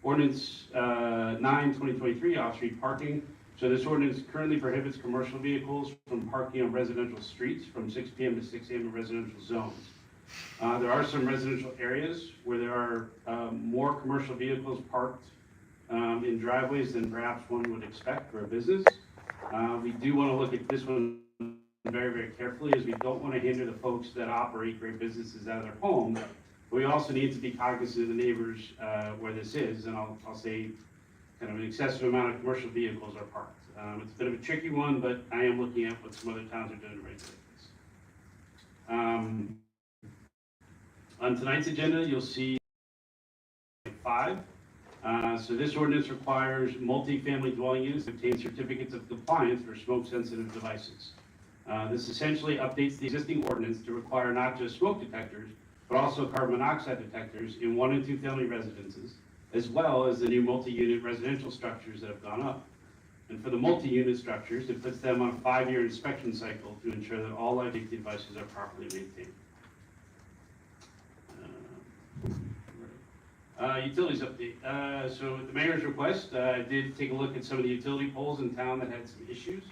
ordinance 9/2023, off-street parking. So this ordinance currently prohibits commercial vehicles from parking on residential streets from 6 p.m. to 6 a.m. in residential zones. There are some residential areas where there are more commercial vehicles parked in driveways than perhaps one would expect for a business. We do want to look at this one very, very carefully, as we don't want to hinder the folks that operate great businesses out of their homes. But we also need to be cognizant of the neighbors where this is, and I'll say kind of an excessive amount of commercial vehicles are parked. It's a bit of a tricky one, but I am looking at what some other towns are doing to regulate this. On tonight's agenda, you'll see 5. So this ordinance requires multi-family dwelling units to obtain certificates of compliance for smoke-sensitive devices. This essentially updates the existing ordinance to require not just smoke detectors, but also carbon monoxide detectors in 1- and 2-family residences, as well as the new multi-unit residential structures that have gone up. And for the multi-unit structures, it puts them on a 5-year inspection cycle to ensure that all light safety devices are properly maintained. Utilities update. So at the mayor's request, I did take a look at some of the utility poles in town that had some issues.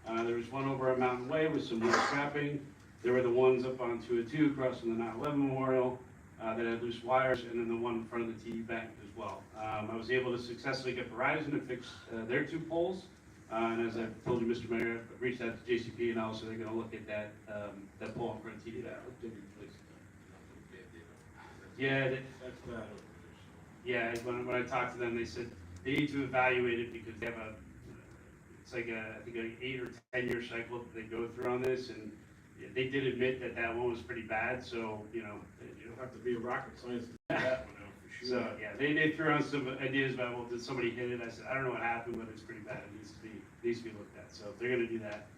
There was one over a mountain way with some wood scrapping. There were the ones up on 202 across from the 9/11 Memorial that had loose wires, and then the one in front of the TD Bank as well. I was able to successfully get Verizon to fix their 2 poles. And as I told you, Mr. Mayor, I've reached out to JCP, and also they're going to look at that pole in front of TD Bank. Yeah, That's bad. yeah. When I talked to them, they said they need to evaluate it because they have it's like I think an 8 or 10 year cycle that they go through on this, and they did admit that one was pretty bad. So you don't have to be a rocket scientist to do that one out for sure. So yeah, they threw out some ideas about, well, did somebody hit it? I said, I don't know what happened, but it's pretty bad. It needs to be looked at. So they're going to do that.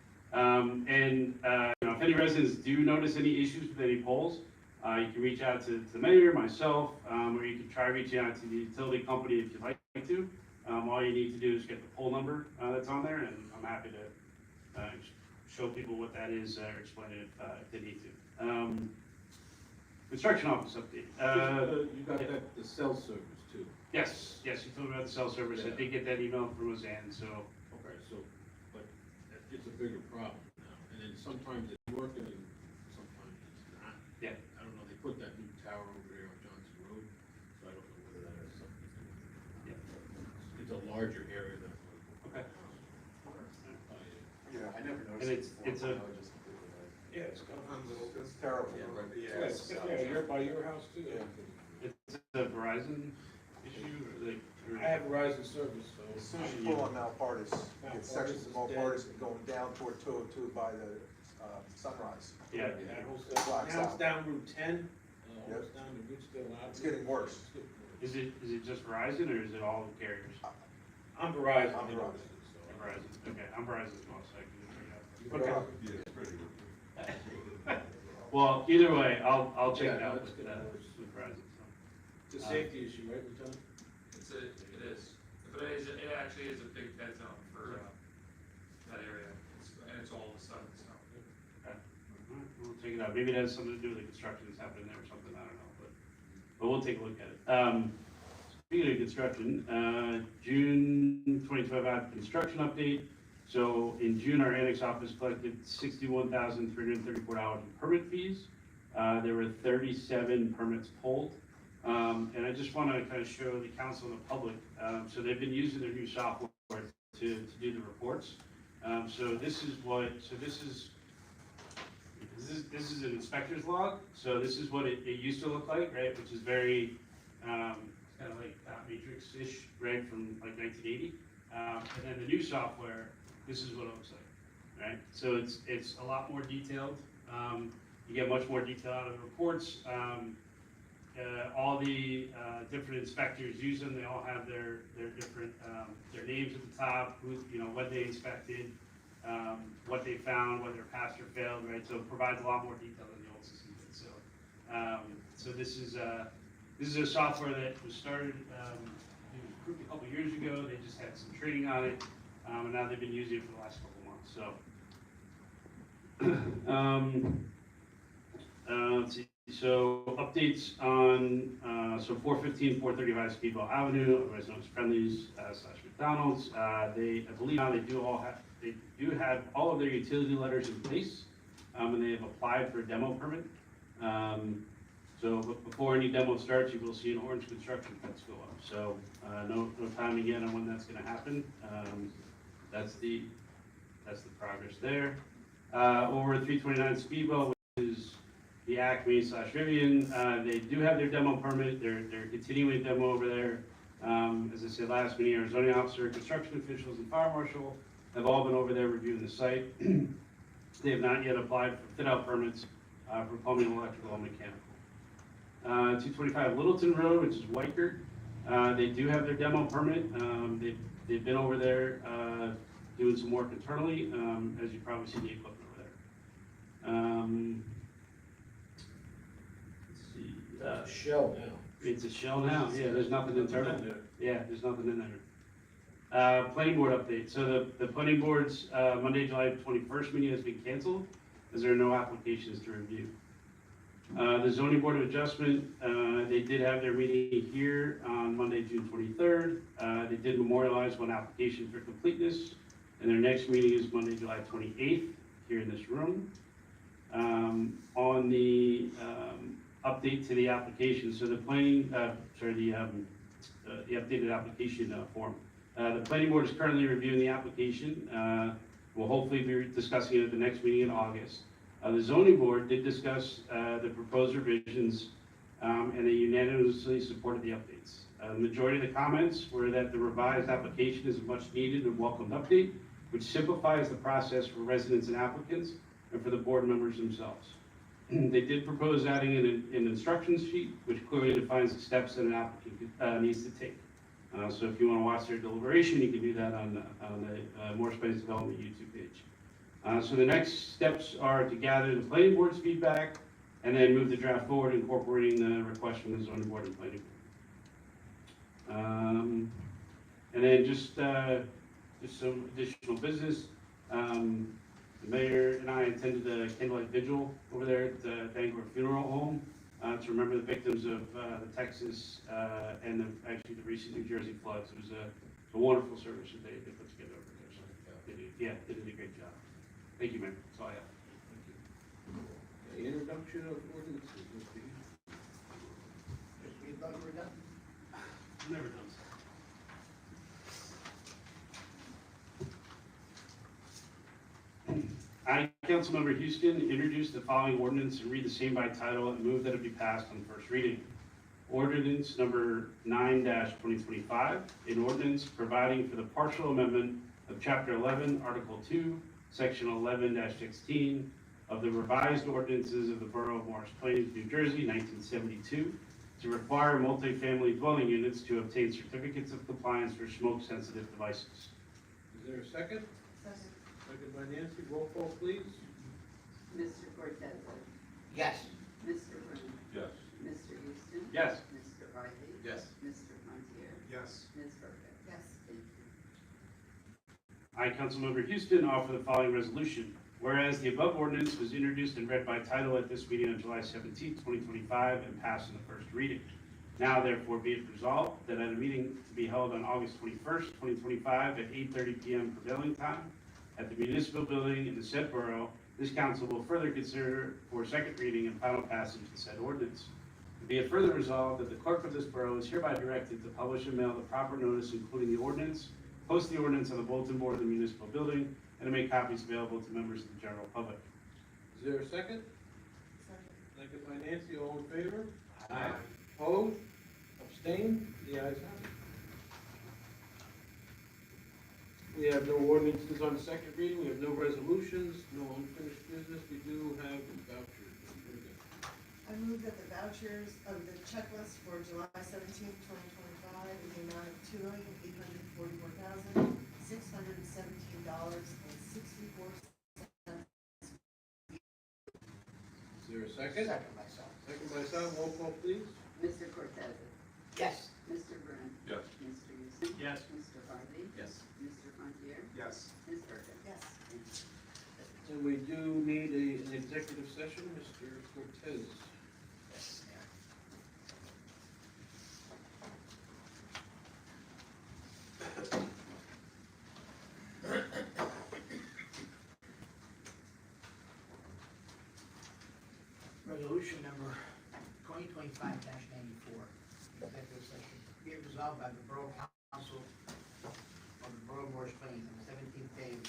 If any residents do notice any issues with any poles, you can reach out to the mayor, myself, or you can try reaching out to the utility company if you'd like to. All you need to do is get the pole number that's on there, and I'm happy to show people what that is or explain it if they need to. Construction office update. You got the cell service too. Yes, you told me about the cell service. I did get that email from Roseanne, so. Okay, but it's a bigger problem now, and then sometimes it's working and sometimes it's not. Yeah. I don't know, they put that new tower over there on Johnson Road, so I don't know whether that has something to do with it. Yeah. It's a larger area than. Okay. Yeah, I never And it's a, Yeah, it's got It's terrible. you're by your house too. it's a Verizon issue, or I have Verizon service, so. As soon as you pull on Malpartis, you get sections of Malpartis going down toward 202 by the Sunrise. Yeah. That whole It blacks now it's out. down Route 10, Yep. almost down to Ridgeville. It's getting worse. Is it just Verizon, or is it all the carriers? I'm Verizon. I'm Verizon. Verizon, okay, I'm Verizon as well, so I can You figure it out. go Okay. Yeah, it's pretty good. Well, either way, I'll check it Yeah, out it's with getting worse. Verizon, so. It's a safety issue, right, Lieutenant? It is, but it actually is a big dead zone for, that area, and it's all of a sudden, so. Okay. Alright, we'll check it out. Maybe it has something to do with the construction that's happening there or something, I don't know, but we'll take a look at it. Speaking of construction, June 2025 construction update. So in June, our annex office collected $61,334 in permit fees. There were 37 permits pulled. And I just want to kind of show the council and the public. So they've been using their new software to do the reports. So this is an inspector's log. So this is what it used to look like, right? Which is very, kind of like matrix-ish, right, from like 1980. And then the new software, this is what it looks like, right? So it's a lot more detailed. You get much more detail out of the reports. All the different inspectors use them. They all have their different their names at the top, what they inspected, what they found, whether it passed or failed, right? So it provides a lot more detail than the old system did. So this is a software that was started a couple years ago. They just had some training on it, and now they've been using it for the last couple months. So let's see. So updates on 415, 435 Speedwell Avenue, otherwise known as Friendly's / McDonald's. I believe now they do have all of their utility letters in place, and they have applied for a demo permit. So before any demo starts, you will see an orange construction fence go up. So no timing yet on when that's going to happen. That's the progress there. Over 329 Speedwell, which is the Acme / Rivian, they do have their demo permit. They're continuing demo over there. As I said last meeting, our zoning officer, construction officials, and fire marshal have all been over there reviewing the site. They have not yet applied for fit-out permits for plumbing, electrical, and mechanical. 225 Littleton Road, which is Whitehurst, they do have their demo permit. They've been over there doing some work internally, as you probably see the equipment over there. Let's see. Shell now. It's a shell now, yeah, there's nothing internal. Yeah, there's nothing in there. Planning board update, so the planning board's Monday, July 21st meeting has been canceled, as there are no applications to review. The zoning board of adjustment, they did have their meeting here on Monday, June 23rd. They did memorialize one application for completeness, and their next meeting is Monday, July 28th, here in this room. On the update to the application, so the planning, the updated application form. The planning board is currently reviewing the application. We'll hopefully be discussing it at the next meeting in August. The zoning board did discuss the proposed revisions, and they unanimously supported the updates. The majority of the comments were that the revised application is a much needed and welcomed update, which simplifies the process for residents and applicants and for the board members themselves. They did propose adding an instructions sheet, which clearly defines the steps that an applicant needs to take. So if you want to watch their deliberation, you can do that on the More Space Development YouTube page. So the next steps are to gather the planning board's feedback and then move the draft forward, incorporating the request from the zoning board and planning board. And then just some additional business. The mayor and I attended a candlelight vigil over there at the Dangler Funeral Home to remember the victims of the Texas and actually the recent New Jersey floods. It was a wonderful service that they put together over there. So they did a great job. Thank you, Mayor. That's all I have. The introduction of ordinances, Mr. Houston. Just we thought we were done. Never done so. I, Councilmember Houston, introduce the following ordinance and read the same by title and move that it be passed on first reading. Ordinance number 9-2025, an ordinance providing for the partial amendment of Chapter 11, Article 2, Section 11-16 of the revised ordinances of the Borough of Morris Plains, New Jersey, 1972, to require multifamily dwelling units to obtain certificates of compliance for smoke-sensitive devices. Is there a second? Second by Nancy, roll call please. Mr. Cortese, Yes. Mr. Bruhn, Yes. Mr. Houston. Yes. Mr. Ivey. Yes. Mr. Pontier. Yes. Ms. Verga. Yes. Thank you. I, Councilmember Houston, offer the following resolution. Whereas the above ordinance was introduced and read by title at this meeting on July 17, 2025, and passed in the first reading. Now therefore be it resolved that at a meeting to be held on August 21st, 2025 at 8:30 p.m. prevailing time at the municipal building in the said borough, this council will further consider for second reading and final passage the said ordinance. Be it further resolved that the clerk of this borough is hereby directed to publish and mail the proper notice including the ordinance, post the ordinance on the bulletin board of the municipal building, and to make copies available to members of the general public. Is there a second? Second by Nancy, all in favor? Aye. Opposed? Abstained? The ayes have it. We have no ordinances on second reading, we have no resolutions, no unfinished business, we do have vouchers. I move that the vouchers of the checklist for July 17th, 2025 in the amount of $2,844,617.64. Is there a second? Second myself. Second by Sal, roll call please. Mr. Cortese, Yes. Mr. Bruhn, Yes. Mr. Houston. Yes. Mr. Ivey. Yes. Mr. Pontier. Yes. Ms. Verga. Yes. Thank you. And we do need an executive session, Mr. Cortese. Yes, Mayor. Resolution number 2025-94, executive session. Be it resolved by the Borough Council of the Borough of Morris Plains on the 17th day of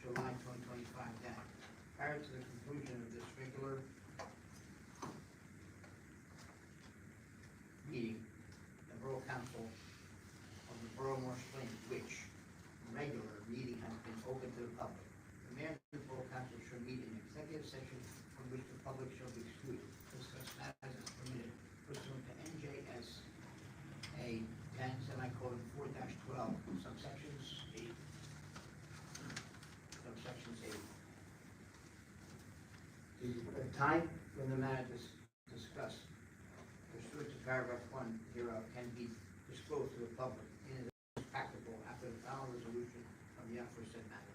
July 2025 that to the public. The mayor and the borough council shall meet in executive session from which the public shall be excluded. Discuss matters as permitted pursuant to NJSA 10:4-12, subsections 8. Subsections 8. The time when the matter discussed pursuant to paragraph 1 hereof can be disclosed to the public in as practical after the final resolution of the aforesaid matters.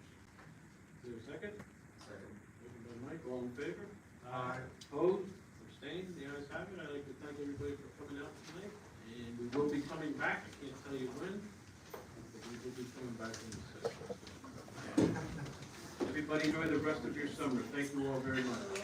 Is there a second? Second. Second by Mike, all in favor? Aye. Opposed, abstained, the ayes have it. I'd like to thank everybody for coming out tonight, and we will be coming back, I can't tell you when, but we will be coming back in the session. Everybody enjoy the rest of your summer, thank you all very much.